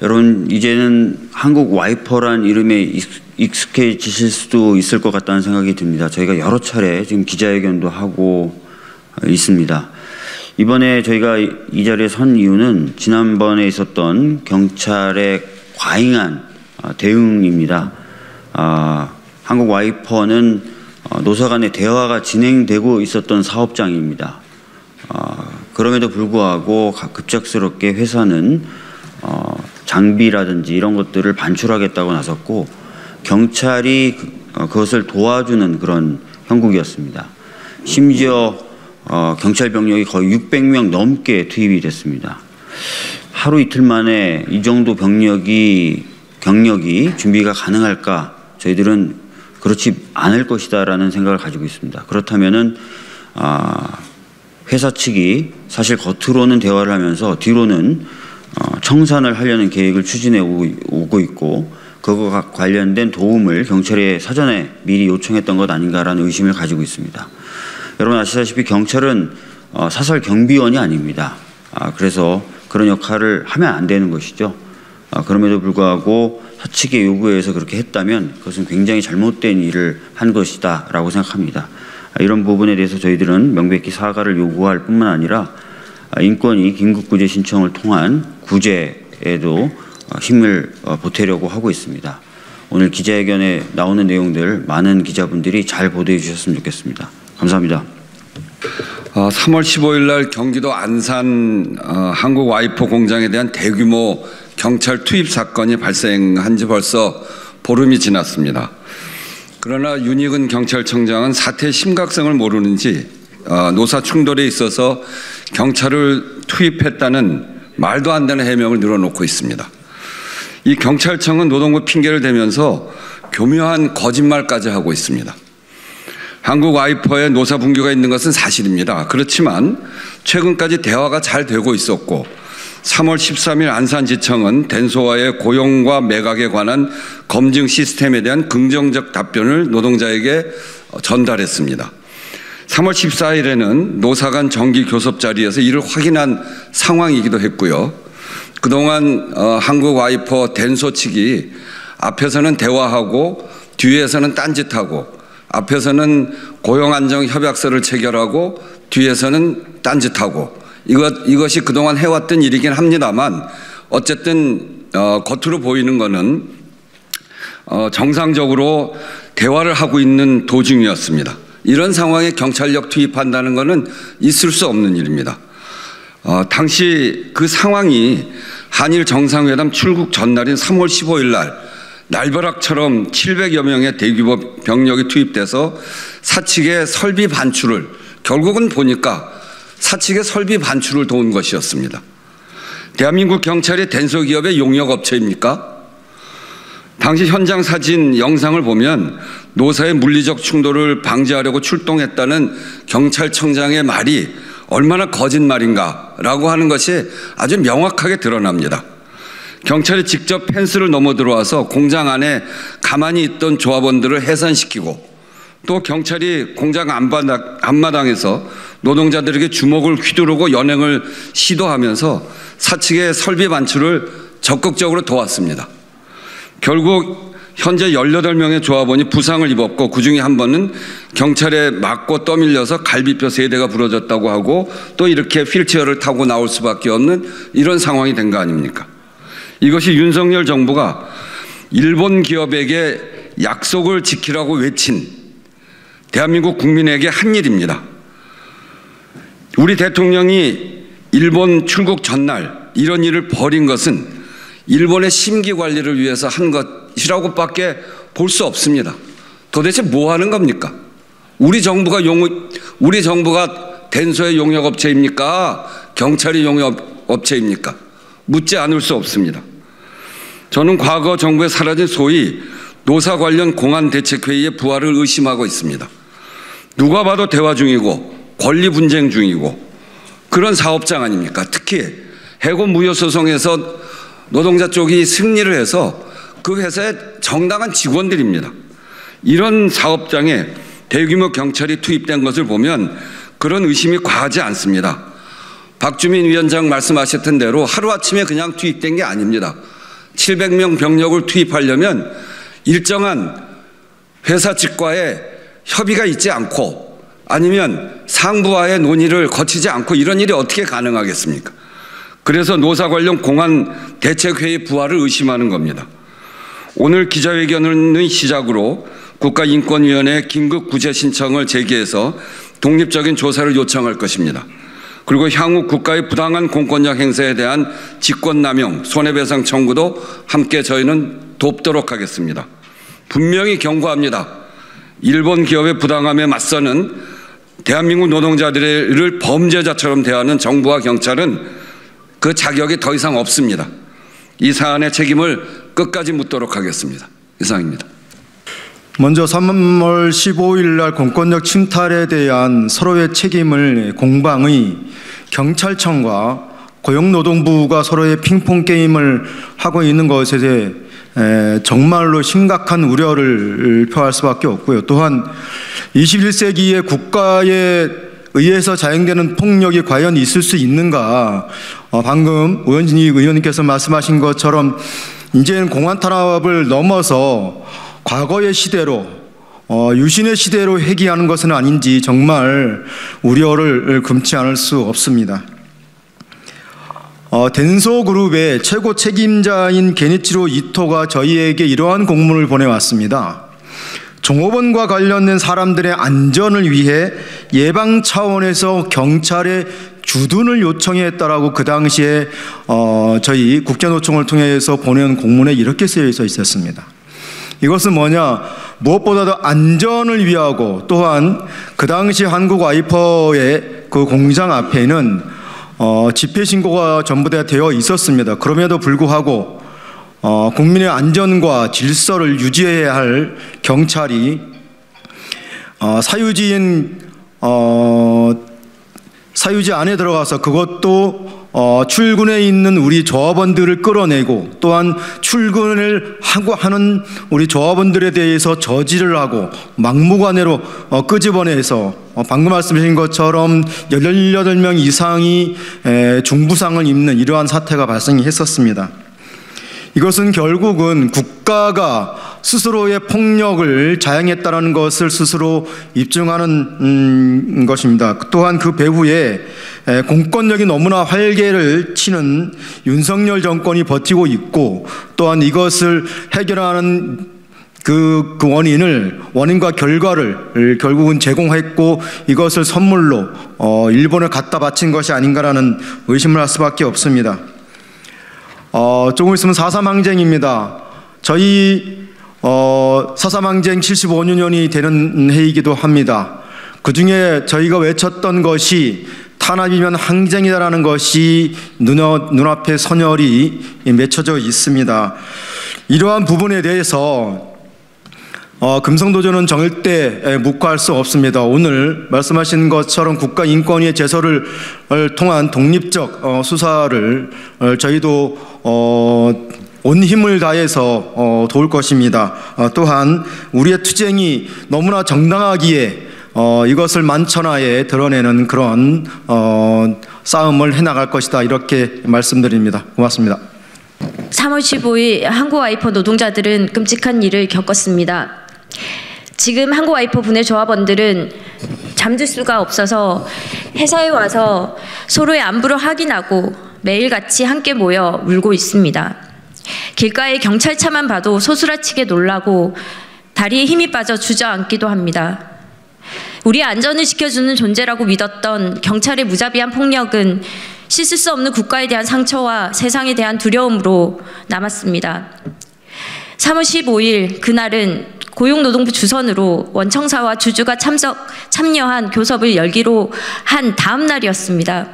여러분 이제는 한국 와이퍼란 이름에 익숙해지실 수도 있을 것 같다는 생각이 듭니다. 저희가 여러 차례 지금 기자회견도 하고 있습니다. 이번에 저희가 이 자리에 선 이유는 지난번에 있었던 경찰의 과잉한 대응입니다. 한국 와이퍼는 노사 간의 대화가 진행되고 있었던 사업장입니다. 그럼에도 불구하고 급작스럽게 회사는 장비라든지 이런 것들을 반출하겠다고 나섰고 경찰이 그것을 도와주는 그런 형국이었습니다. 심지어 경찰 병력이 거의 600명 넘게 투입이 됐습니다. 하루 이틀 만에 이 정도 경력이 준비가 가능할까? 저희들은 그렇지 않을 것이다라는 생각을 가지고 있습니다. 그렇다면은 회사 측이 사실 겉으로는 대화를 하면서 뒤로는 청산을 하려는 계획을 추진해 오고 있고 그거와 관련된 도움을 경찰에 사전에 미리 요청했던 것 아닌가라는 의심을 가지고 있습니다. 여러분 아시다시피 경찰은 사설 경비원이 아닙니다. 그래서 그런 역할을 하면 안 되는 것이죠. 그럼에도 불구하고 사측의 요구에 의해서 그렇게 했다면 그것은 굉장히 잘못된 일을 한 것이다 라고 생각합니다. 이런 부분에 대해서 저희들은 명백히 사과를 요구할 뿐만 아니라 인권위 긴급구제 신청을 통한 구제에도 힘을 보태려고 하고 있습니다. 오늘 기자회견에 나오는 내용들 많은 기자분들이 잘 보도해 주셨으면 좋겠습니다. 감사합니다. 3월 15일 날 경기도 안산 한국 와이퍼 공장에 대한 대규모 경찰 투입 사건이 발생한 지 벌써 보름이 지났습니다. 그러나 윤익은 경찰청장은 사태의 심각성을 모르는지 노사 충돌에 있어서 경찰을 투입했다는 말도 안 되는 해명을 늘어놓고 있습니다. 이 경찰청은 노동부 핑계를 대면서 교묘한 거짓말까지 하고 있습니다. 한국 와이퍼에 노사 분규가 있는 것은 사실입니다. 그렇지만 최근까지 대화가 잘 되고 있었고 3월 13일 안산지청은 댄소와의 고용과 매각에 관한 검증 시스템에 대한 긍정적 답변을 노동자에게 전달했습니다. 3월 14일에는 노사 간 정기 교섭 자리에서 이를 확인한 상황이기도 했고요. 그동안 한국 와이퍼 댄소 측이 앞에서는 대화하고 뒤에서는 딴짓하고 앞에서는 고용안정협약서를 체결하고 뒤에서는 딴짓하고 이것이 그동안 해왔던 일이긴 합니다만 어쨌든 겉으로 보이는 것은 정상적으로 대화를 하고 있는 도중이었습니다. 이런 상황에 경찰력 투입한다는 것은 있을 수 없는 일입니다. 당시 그 상황이 한일 정상회담 출국 전날인 3월 15일 날 날벼락처럼 700여 명의 대규모 병력이 투입돼서 사측의 설비 반출을 결국은 보니까 사측의 설비 반출을 도운 것이었습니다. 대한민국 경찰이 댄소기업의 용역업체입니까? 당시 현장 사진 영상을 보면 노사의 물리적 충돌을 방지하려고 출동했다는 경찰청장의 말이 얼마나 거짓말인가라고 하는 것이 아주 명확하게 드러납니다. 경찰이 직접 펜스를 넘어 들어와서 공장 안에 가만히 있던 조합원들을 해산시키고 또 경찰이 공장 앞마당에서 노동자들에게 주먹을 휘두르고 연행을 시도하면서 사측의 설비 반출을 적극적으로 도왔습니다. 결국 현재 18명의 조합원이 부상을 입었고 그중에 한 번은 경찰에 맞고 떠밀려서 갈비뼈 3대가 부러졌다고 하고 또 이렇게 휠체어를 타고 나올 수밖에 없는 이런 상황이 된 거 아닙니까? 이것이 윤석열 정부가 일본 기업에게 약속을 지키라고 외친 대한민국 국민에게 한 일입니다. 우리 대통령이 일본 출국 전날 이런 일을 벌인 것은 일본의 심기 관리를 위해서 한 것이라고밖에 볼 수 없습니다. 도대체 뭐 하는 겁니까? 우리 정부가 댄소의 용역업체입니까? 경찰이 용역업체입니까? 묻지 않을 수 없습니다. 저는 과거 정부에 사라진 소위 노사 관련 공안대책회의의 부활을 의심하고 있습니다. 누가 봐도 대화 중이고 권리 분쟁 중이고 그런 사업장 아닙니까? 특히 해고 무효소송에서 노동자 쪽이 승리를 해서 그 회사의 정당한 직원들입니다. 이런 사업장에 대규모 경찰이 투입된 것을 보면 그런 의심이 과하지 않습니다. 박주민 위원장 말씀하셨던 대로 하루아침에 그냥 투입된 게 아닙니다. 700명 병력을 투입하려면 일정한 회사 측과의 협의가 있지 않고 아니면 상부와의 논의를 거치지 않고 이런 일이 어떻게 가능하겠습니까? 그래서 노사 관련 공안 대책회의 부활을 의심하는 겁니다. 오늘 기자회견을 시작으로 국가인권위원회에 긴급 구제 신청을 제기해서 독립적인 조사를 요청할 것입니다. 그리고 향후 국가의 부당한 공권력 행사에 대한 직권남용, 손해배상 청구도 함께 저희는 돕도록 하겠습니다. 분명히 경고합니다. 일본 기업의 부당함에 맞서는 대한민국 노동자들을 범죄자처럼 대하는 정부와 경찰은 그 자격이 더 이상 없습니다. 이 사안의 책임을 끝까지 묻도록 하겠습니다. 이상입니다. 먼저 3월 15일 날 공권력 침탈에 대한 서로의 책임을 공방의 경찰청과 고용노동부가 서로의 핑퐁 게임을 하고 있는 것에 대해 정말로 심각한 우려를 표할 수밖에 없고요. 또한 21세기의 국가에 의해서 자행되는 폭력이 과연 있을 수 있는가? 방금 오현진이 의원님께서 말씀하신 것처럼 이제는 공안 탄압을 넘어서 과거의 시대로 유신의 시대로 회귀하는 것은 아닌지 정말 우려를 금치 않을 수 없습니다. 덴소그룹의 최고 책임자인 게니치로 이토가 저희에게 이러한 공문을 보내왔습니다. 종업원과 관련된 사람들의 안전을 위해 예방 차원에서 경찰에 주둔을 요청했다라고 그 당시에 저희 국제노총을 통해서 보낸 공문에 이렇게 쓰여 있었습니다. 이것은 뭐냐, 무엇보다도 안전을 위하고 또한 그 당시 한국 와이퍼의 그 공장 앞에는 집회 신고가 전부 다 되어 있었습니다. 그럼에도 불구하고 국민의 안전과 질서를 유지해야 할 경찰이 사유지 안에 들어가서 그것도 출근에 있는 우리 조합원들을 끌어내고 또한 출근을 하고 하는 우리 조합원들에 대해서 저지를 하고 막무가내로 끄집어내서 방금 말씀하신 것처럼 18명 이상이 중부상을 입는 이러한 사태가 발생했었습니다. 이것은 결국은 국가가 스스로의 폭력을 자행했다는 것을 스스로 입증하는 것입니다. 또한 그 배후에 공권력이 너무나 활개를 치는 윤석열 정권이 버티고 있고 또한 이것을 해결하는 그 원인과 결과를 결국은 제공했고 이것을 선물로 일본에 갖다 바친 것이 아닌가라는 의심을 할 수밖에 없습니다. 조금 있으면 4.3 항쟁입니다. 저희 4.3 항쟁 75주년이 되는 해이기도 합니다. 그 중에 저희가 외쳤던 것이 탄압이면 항쟁이다라는 것이 눈앞에 선열이 맺혀져 있습니다. 이러한 부분에 대해서 금성도전은 절대 묵과할 수 없습니다. 오늘 말씀하신 것처럼 국가인권위의 제소를 통한 독립적 수사를 저희도 온 힘을 다해서 도울 것입니다. 또한 우리의 투쟁이 너무나 정당하기에 이것을 만천하에 드러내는 그런 싸움을 해나갈 것이다 이렇게 말씀드립니다. 고맙습니다. 3월 15일 한국와이퍼 노동자들은 끔찍한 일을 겪었습니다. 지금 한국와이퍼 분해 조합원들은 잠들 수가 없어서 회사에 와서 서로의 안부를 확인하고 매일같이 함께 모여 울고 있습니다. 길가의 경찰차만 봐도 소스라치게 놀라고 다리에 힘이 빠져 주저앉기도 합니다. 우리의 안전을 지켜주는 존재라고 믿었던 경찰의 무자비한 폭력은 씻을 수 없는 국가에 대한 상처와 세상에 대한 두려움으로 남았습니다. 3월 15일 그날은 고용노동부 주선으로 원청사와 주주가 참여한 교섭을 열기로 한 다음 날이었습니다.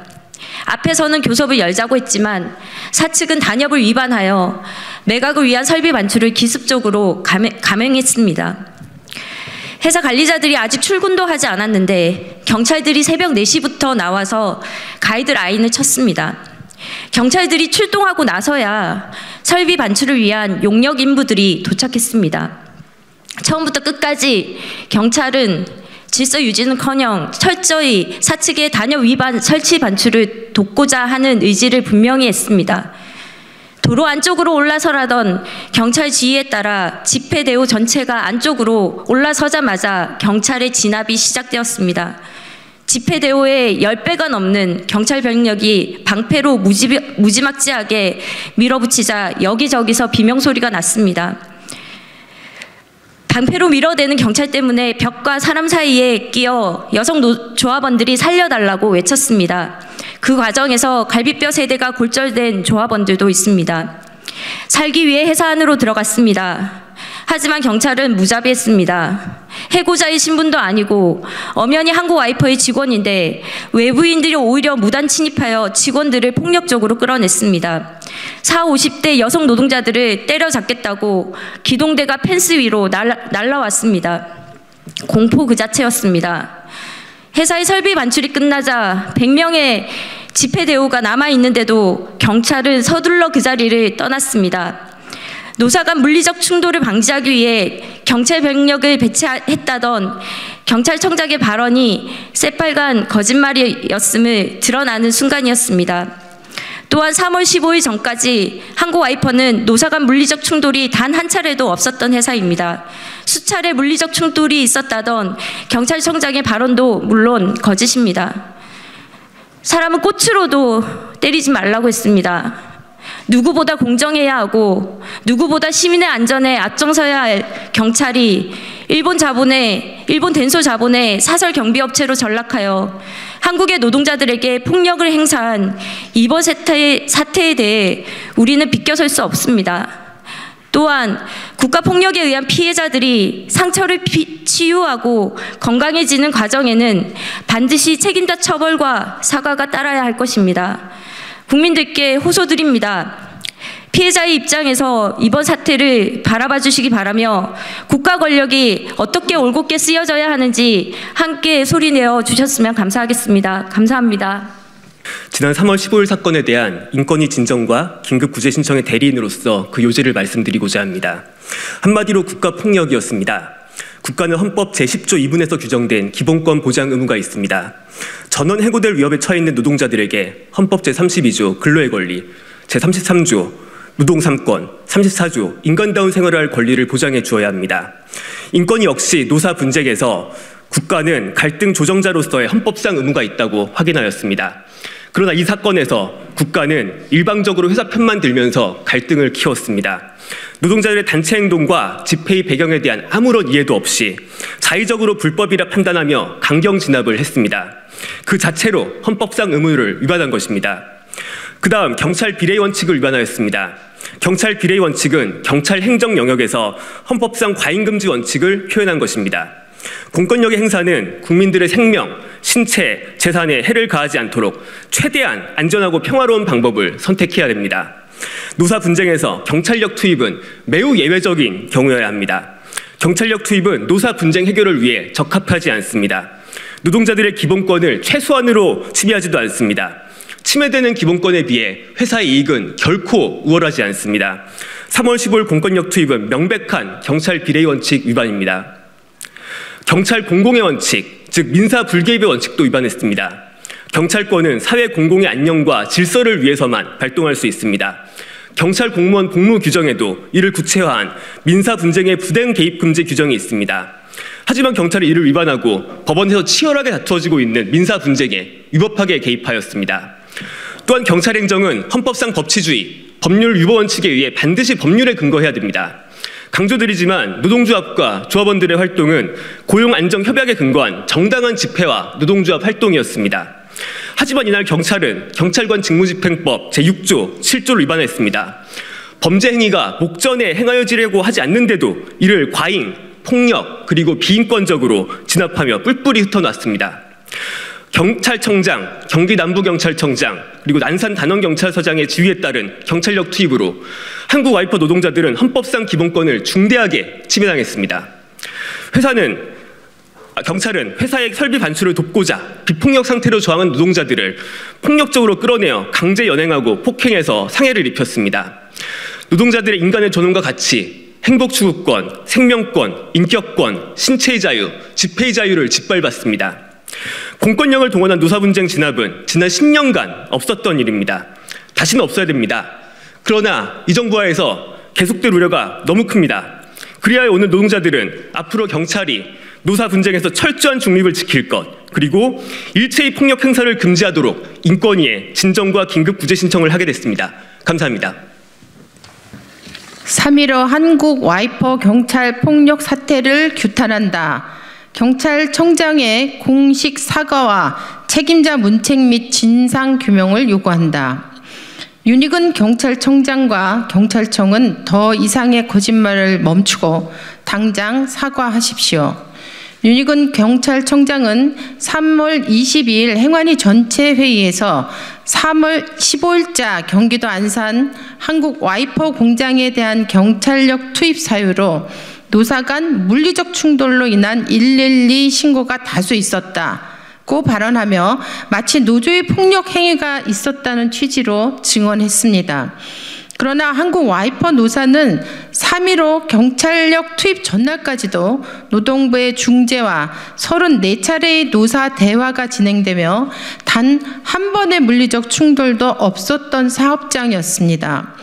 앞에서는 교섭을 열자고 했지만 사측은 단협을 위반하여 매각을 위한 설비 반출을 기습적으로 감행했습니다. 회사 관리자들이 아직 출근도 하지 않았는데 경찰들이 새벽 4시부터 나와서 가이드라인을 쳤습니다. 경찰들이 출동하고 나서야 설비 반출을 위한 용역 인부들이 도착했습니다. 처음부터 끝까지 경찰은 질서 유지는커녕 철저히 사측의 단협 위반 설치 반출을 돕고자 하는 의지를 분명히 했습니다. 도로 안쪽으로 올라서라던 경찰 지휘에 따라 집회 대우 전체가 안쪽으로 올라서자마자 경찰의 진압이 시작되었습니다. 집회 대우의 10배가 넘는 경찰 병력이 방패로 무지막지하게 밀어붙이자 여기저기서 비명소리가 났습니다. 방패로 밀어대는 경찰 때문에 벽과 사람 사이에 끼어 여성 조합원들이 살려달라고 외쳤습니다. 그 과정에서 갈비뼈 세대가 골절된 조합원들도 있습니다. 살기 위해 회사 안으로 들어갔습니다. 하지만 경찰은 무자비했습니다. 해고자의 신분도 아니고 엄연히 한국와이퍼의 직원인데 외부인들이 오히려 무단 침입하여 직원들을 폭력적으로 끌어냈습니다. 40, 50대 여성 노동자들을 때려잡겠다고 기동대가 펜스 위로 날라왔습니다. 공포 그 자체였습니다. 회사의 설비 반출이 끝나자 100명의 집회 대우가 남아있는데도 경찰은 서둘러 그 자리를 떠났습니다. 노사 간 물리적 충돌을 방지하기 위해 경찰 병력을 배치했다던 경찰청장의 발언이 새빨간 거짓말이었음을 드러나는 순간이었습니다. 또한 3월 15일 전까지 한국와이퍼는 노사 간 물리적 충돌이 단 한 차례도 없었던 회사입니다. 수차례 물리적 충돌이 있었다던 경찰청장의 발언도 물론 거짓입니다. 사람은 꽃으로도 때리지 말라고 했습니다. 누구보다 공정해야 하고 누구보다 시민의 안전에 앞장서야 할 경찰이 일본 덴소 자본의 사설 경비업체로 전락하여 한국의 노동자들에게 폭력을 행사한 이번 사태에 대해 우리는 비껴설 수 없습니다. 또한 국가폭력에 의한 피해자들이 상처를 치유하고 건강해지는 과정에는 반드시 책임자 처벌과 사과가 따라야 할 것입니다. 국민들께 호소드립니다. 피해자의 입장에서 이번 사태를 바라봐 주시기 바라며 국가 권력이 어떻게 올곧게 쓰여져야 하는지 함께 소리내어 주셨으면 감사하겠습니다. 감사합니다. 지난 3월 15일 사건에 대한 인권위 진정과 긴급 구제 신청의 대리인으로서 그 요지를 말씀드리고자 합니다. 한마디로 국가폭력이었습니다. 국가는 헌법 제10조 2부에서 규정된 기본권 보장 의무가 있습니다. 전원 해고될 위협에 처해 있는 노동자들에게 헌법 제32조 근로의 권리, 제33조 노동 3권, 34조 인간다운 생활을 할 권리를 보장해 주어야 합니다. 인권위 역시 노사 분쟁에서 국가는 갈등 조정자로서의 헌법상 의무가 있다고 확인하였습니다. 그러나 이 사건에서 국가는 일방적으로 회사 편만 들면서 갈등을 키웠습니다. 노동자들의 단체 행동과 집회의 배경에 대한 아무런 이해도 없이 자의적으로 불법이라 판단하며 강경 진압을 했습니다. 그 자체로 헌법상 의무를 위반한 것입니다. 그 다음 경찰 비례 원칙을 위반하였습니다. 경찰 비례 원칙은 경찰 행정 영역에서 헌법상 과잉금지 원칙을 표현한 것입니다. 공권력의 행사는 국민들의 생명, 신체, 재산에 해를 가하지 않도록 최대한 안전하고 평화로운 방법을 선택해야 됩니다. 노사 분쟁에서 경찰력 투입은 매우 예외적인 경우여야 합니다. 경찰력 투입은 노사 분쟁 해결을 위해 적합하지 않습니다. 노동자들의 기본권을 최소한으로 침해하지도 않습니다. 침해되는 기본권에 비해 회사의 이익은 결코 우월하지 않습니다. 3월 15일 공권력 투입은 명백한 경찰 비례 원칙 위반입니다. 경찰 공공의 원칙, 즉 민사 불개입의 원칙도 위반했습니다. 경찰권은 사회 공공의 안녕과 질서를 위해서만 발동할 수 있습니다. 경찰 공무원 복무 규정에도 이를 구체화한 민사 분쟁의 부당 개입 금지 규정이 있습니다. 하지만 경찰이 이를 위반하고 법원에서 치열하게 다투어지고 있는 민사 분쟁에 위법하게 개입하였습니다. 또한 경찰 행정은 헌법상 법치주의, 법률 유보 원칙에 의해 반드시 법률에 근거해야 됩니다. 강조드리지만 노동조합과 조합원들의 활동은 고용안정협약에 근거한 정당한 집회와 노동조합 활동이었습니다. 하지만 이날 경찰은 경찰관 직무집행법 제6조 7조를 위반했습니다. 범죄 행위가 목전에 행하여지려고 하지 않는데도 이를 과잉, 폭력, 그리고 비인권적으로 진압하며 뿔뿔이 흩어놨습니다. 경찰청장, 경기남부경찰청장, 그리고 난산단원경찰서장의 지휘에 따른 경찰력 투입으로 한국와이퍼 노동자들은 헌법상 기본권을 중대하게 침해당했습니다. 경찰은 회사의 설비 반출을 돕고자 비폭력 상태로 저항한 노동자들을 폭력적으로 끌어내어 강제 연행하고 폭행해서 상해를 입혔습니다. 노동자들의 인간의 존엄과 가치, 행복추구권, 생명권, 인격권, 신체의 자유, 집회의 자유를 짓밟았습니다. 공권력을 동원한 노사분쟁 진압은 지난 10년간 없었던 일입니다. 다시는 없어야 됩니다. 그러나 이 정부 하에서 계속될 우려가 너무 큽니다. 그리하여 오늘 노동자들은 앞으로 경찰이 노사 분쟁에서 철저한 중립을 지킬 것, 그리고 일체의 폭력 행사를 금지하도록 인권위에 진정과 긴급 구제 신청을 하게 됐습니다. 감사합니다. 3.15 한국 와이퍼 경찰 폭력 사태를 규탄한다. 경찰청장의 공식 사과와 책임자 문책 및 진상 규명을 요구한다. 윤익은 경찰청장과 경찰청은 더 이상의 거짓말을 멈추고 당장 사과하십시오. 윤익은 경찰청장은 3월 22일 행안위 전체 회의에서 3월 15일자 경기도 안산 한국 와이퍼 공장에 대한 경찰력 투입 사유로 노사 간 물리적 충돌로 인한 112 신고가 다수 있었다고 발언하며 마치 노조의 폭력 행위가 있었다는 취지로 증언했습니다. 그러나 한국 와이퍼 노사는 3.15 경찰력 투입 전날까지도 노동부의 중재와 34차례의 노사 대화가 진행되며 단 한 번의 물리적 충돌도 없었던 사업장이었습니다.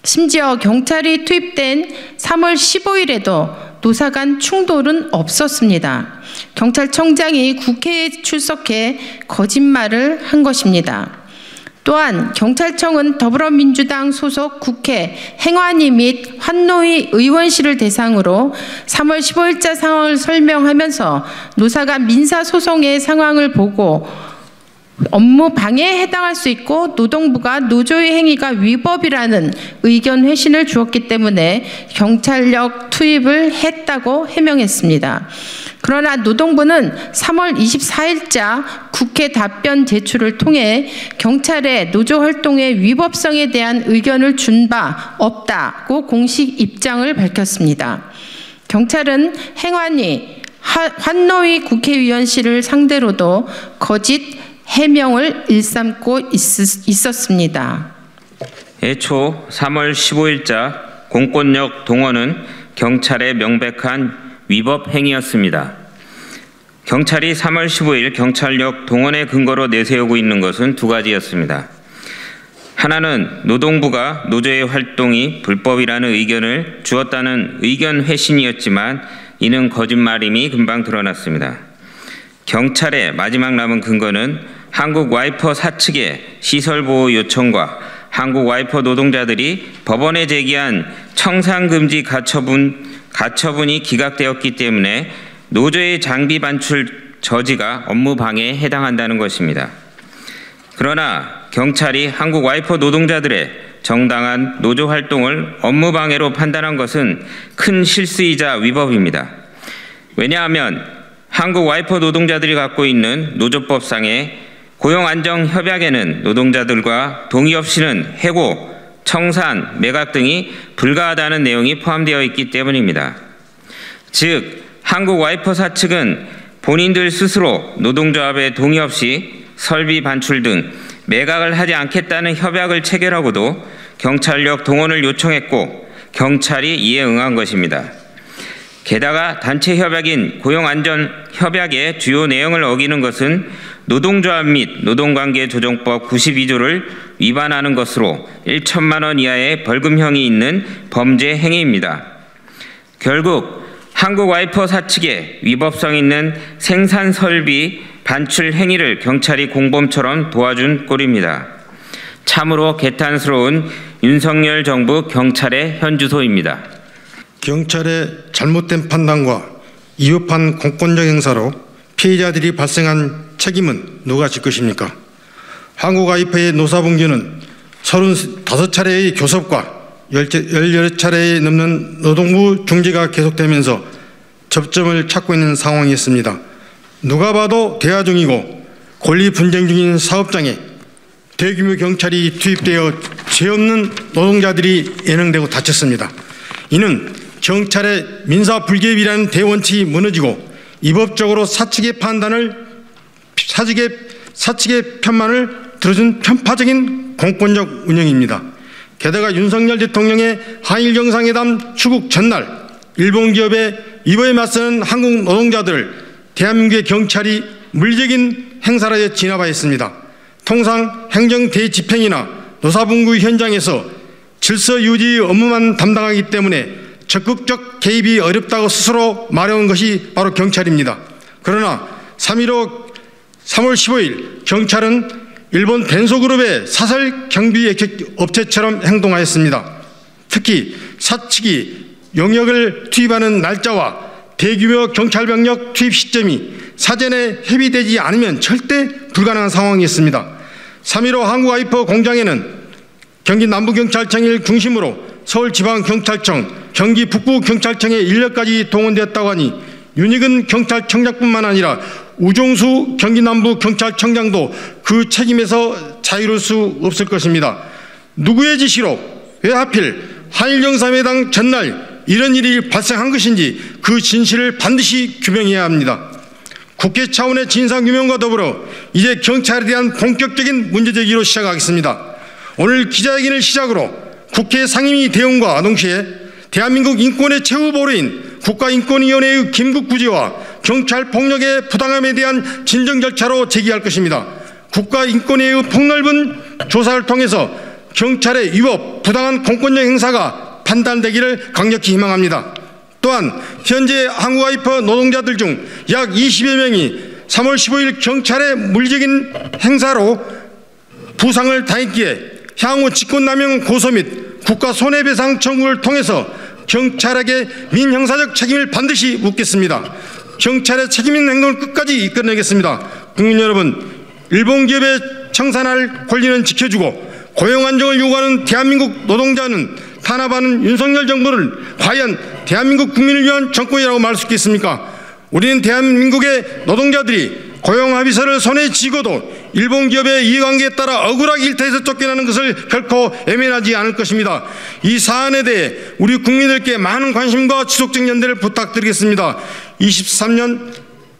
심지어 경찰이 투입된 3월 15일에도 노사 간 충돌은 없었습니다. 경찰청장이 국회에 출석해 거짓말을 한 것입니다. 또한 경찰청은 더불어민주당 소속 국회 행안위 및 환노위 의원실을 대상으로 3월 15일자 상황을 설명하면서 노사가 민사소송의 상황을 보고 업무 방해에 해당할 수 있고 노동부가 노조의 행위가 위법이라는 의견 회신을 주었기 때문에 경찰력 투입을 했다고 해명했습니다. 그러나 노동부는 3월 24일자 국회 답변 제출을 통해 경찰의 노조 활동의 위법성에 대한 의견을 준 바 없다고 공식 입장을 밝혔습니다. 경찰은 행안위, 환노위 국회의원실을 상대로도 거짓 해명을 일삼고 있었습니다. 애초 3월 15일자 공권력 동원은 경찰의 명백한 위법 행위였습니다. 경찰이 3월 15일 경찰력 동원의 근거로 내세우고 있는 것은 두 가지였습니다. 하나는 노동부가 노조의 활동이 불법이라는 의견을 주었다는 의견 회신이었지만 이는 거짓말임이 금방 드러났습니다. 경찰의 마지막 남은 근거는 한국 와이퍼 사측의 시설보호 요청과 한국 와이퍼 노동자들이 법원에 제기한 청산금지 가처분이 기각되었기 때문에 노조의 장비 반출 저지가 업무 방해에 해당한다는 것입니다. 그러나 경찰이 한국 와이퍼 노동자들의 정당한 노조 활동을 업무 방해로 판단한 것은 큰 실수이자 위법입니다. 왜냐하면 한국 와이퍼 노동자들이 갖고 있는 노조법상의 고용안정협약에는 노동자들과 동의 없이는 해고, 청산, 매각 등이 불가하다는 내용이 포함되어 있기 때문입니다. 즉, 한국 와이퍼 사측은 본인들 스스로 노동조합의 동의 없이 설비 반출 등 매각을 하지 않겠다는 협약을 체결하고도 경찰력 동원을 요청했고 경찰이 이에 응한 것입니다. 게다가 단체 협약인 고용안전협약의 주요 내용을 어기는 것은 노동조합 및 노동관계조정법 92조를 위반하는 것으로 1천만 원 이하의 벌금형이 있는 범죄 행위입니다. 결국 한국 와이퍼 사측의 위법성 있는 생산설비 반출 행위를 경찰이 공범처럼 도와준 꼴입니다. 참으로 개탄스러운 윤석열 정부 경찰의 현주소입니다. 경찰의 잘못된 판단과 위법한 공권력 행사로 피해자들이 발생한 책임은 누가 질 것입니까? 한국 와이퍼의 노사분규는 35차례의 교섭과 10차례에 넘는 노동부 중재가 계속되면서 접점을 찾고 있는 상황이었습니다. 누가 봐도 대화 중이고 권리 분쟁 중인 사업장에 대규모 경찰이 투입되어 죄 없는 노동자들이 예능되고 다쳤습니다. 이는 경찰의 민사불개입이라는 대원칙이 무너지고 위법적으로 사측의 편만을 들어준 편파적인 공권력 운영입니다. 게다가 윤석열 대통령의 한일 정상회담 출국 전날 일본 기업의 위법에 맞서는 한국 노동자들을 대한민국의 경찰이 물리적인 행사로 진압하였습니다. 통상 행정 대집행이나 노사분규 현장에서 질서 유지 업무만 담당하기 때문에 적극적 개입이 어렵다고 스스로 말해온 것이 바로 경찰입니다. 그러나 3.15 3월 15일 경찰은 일본 벤소그룹의 사설 경비 업체처럼 행동하였습니다. 특히 사측이 용역을 투입하는 날짜와 대규모 경찰병력 투입 시점이 사전에 협의되지 않으면 절대 불가능한 상황이었습니다. 3.15 한국와이퍼 공장에는 경기 남부경찰청을 중심으로 서울지방경찰청, 경기 북부경찰청의 인력까지 동원되었다고 하니 윤익은 경찰청장뿐만 아니라 우종수 경기 남부경찰청장도 그 책임에서 자유로울 수 없을 것입니다. 누구의 지시로 왜 하필 한일정상회담 전날 이런 일이 발생한 것인지 그 진실을 반드시 규명해야 합니다. 국회 차원의 진상규명과 더불어 이제 경찰에 대한 본격적인 문제제기로 시작하겠습니다. 오늘 기자회견을 시작으로 국회 상임위 대응과 동시에 대한민국 인권의 최후보루인 국가인권위원회의 김국구제와 경찰폭력의 부당함에 대한 진정 절차로 제기할 것입니다. 국가인권위의 폭넓은 조사를 통해서 경찰의 위법, 부당한 공권력 행사가 판단되기를 강력히 희망합니다. 또한 현재 한국와이퍼 노동자들 중 약 20여 명이 3월 15일 경찰의 물리적인 행사로 부상을 당했기에 향후 직권남용 고소 및 국가 손해배상 청구를 통해서 경찰에게 민형사적 책임을 반드시 묻겠습니다. 경찰의 책임 있는 행동을 끝까지 이끌어내겠습니다. 국민 여러분, 일본 기업의 청산할 권리는 지켜주고 고용 안정을 요구하는 대한민국 노동자는 탄압하는 윤석열 정부를 과연 대한민국 국민을 위한 정권이라고 말할 수 있겠습니까? 우리는 대한민국의 노동자들이 고용합의서를 손에 쥐고도 일본 기업의 이해관계에 따라 억울하게 일터에서 쫓겨나는 것을 결코 외면하지 않을 것입니다. 이 사안에 대해 우리 국민들께 많은 관심과 지속적 연대를 부탁드리겠습니다. 23년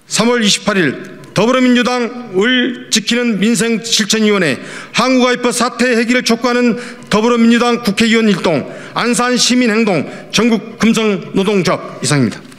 3월 28일 더불어민주당을 지키는 민생실천위원회 한국와이퍼 사태 해결을 촉구하는 더불어민주당 국회의원 일동 안산시민행동 전국 금성노동조합 이상입니다.